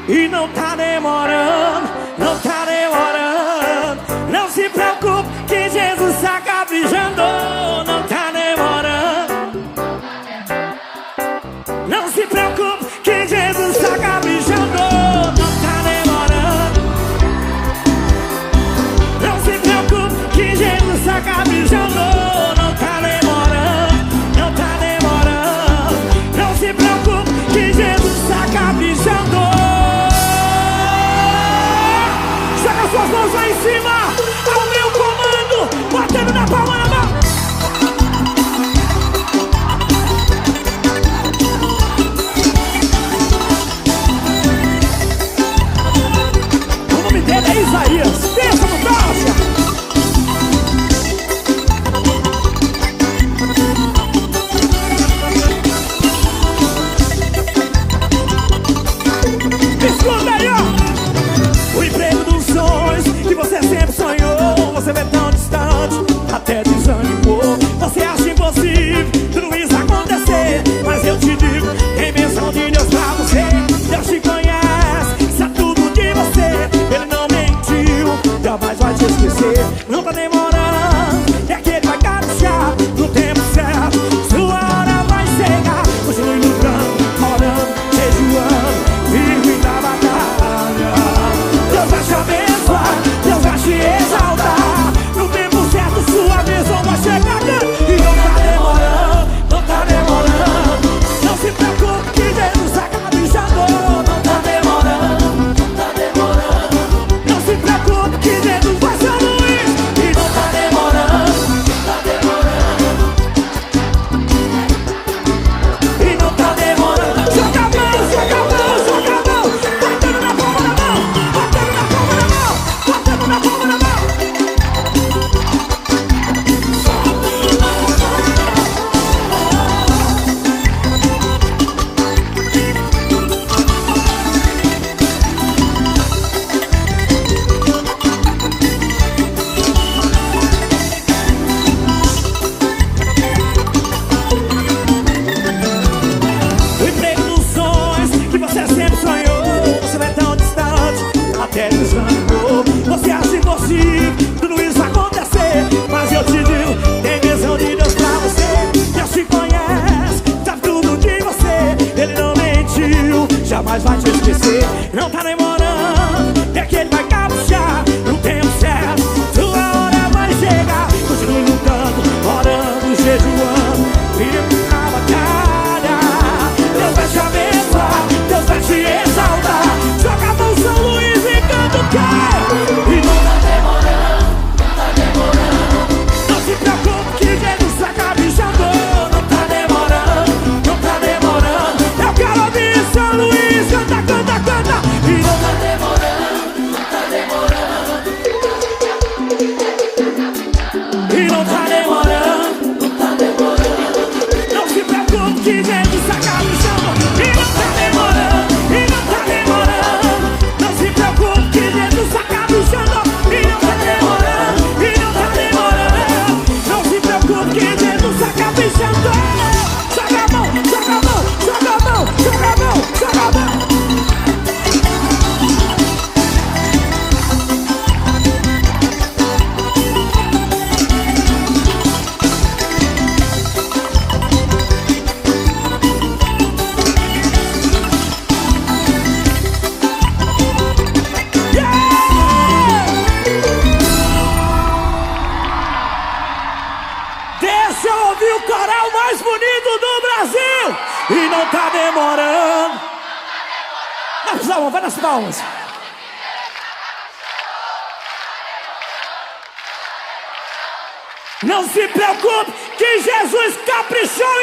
E não tá demorando, não tá demorando. Não se preocupe que Jesus está caprichando. Não tá demorando. Não se preocupe que Jesus está caprichando. Não tá demorando. Não se preocupe que Jesus está caprichando. Não tá demorando, não tá demorando. Não se preocupe que Jesus está caprichando. Suas mãos lá em cima, ao meu comando, batendo na palma na mão. O nome dele é Isaías, pensa no Banda. Escuta aí, ó. O emprego dos sonhos que você sempre sonhou, você vê tão distante, até desanimou. Você acha impossível tudo isso acontecer, mas eu te digo, tem bênção de Deus pra você. Deus te conhece, sabe tudo de você. Ele não mentiu, jamais vai te esquecer. Não tá demorando, é que ele vai caprichar no tempo certo. Sua hora vai chegar. Continue lutando, orando, jejuando, firme na batalha. Deus vai te abençoar, Deus vai te exaltar. No tempo certo sua bênção vai chegar. E não tá demorando, não tá demorando. Não se preocupe que Jesus está caprichando. Não tá demorando, não tá demorando. Não se preocupe que Jesus vai ser Luiz. E não tá demorando, não tá demorando. E não tá demorando. Joga a mão, joga a mão, joga a mão. Batendo na palma da mão, batendo na palma da mão, batendo na palma da mão. O emprego dos sonhos que você sempre sonhou, você vai tão distante, até desanimou. Você acha impossível tudo isso acontecer, mas eu te digo, tem bênção de Deus pra você. Deus te conhece, sabe tudo de você. Ele não mentiu, jamais vai te esquecer. Não tá demorando, é que ele vai caprichar no tempo certo. Sua hora vai chegar. Continue lutando, orando, jejuando, firme na batalha. Deus vai te abençoar, Deus vai te exaltar. Joga a mão São Luís e canta o quê? E não tá demorando, não tá demorando. Não se preocupe que Jesus está caprichando. Não tá demorando, não tá demorando. Eu quero ouvir São Luís, canta, canta, canta. E não tá demorando, não tá demorando. E não tá demorando, não tá demorando. Não se preocupe que Jesus está caprichando. E não tá demorando, e não tá demorando. Não se preocupe que Jesus está caprichando. E não tá demorando, e não tá demorando. Não se preocupe que Jesus está caprichando. Joga a mão, joga a mão, joga a mão, joga a mão, joga a mão. Deixa eu ouvir o coral mais bonito do Brasil. E não tá demorando. Nas palmas, vai nas palmas. Não se preocupe que Jesus caprichou.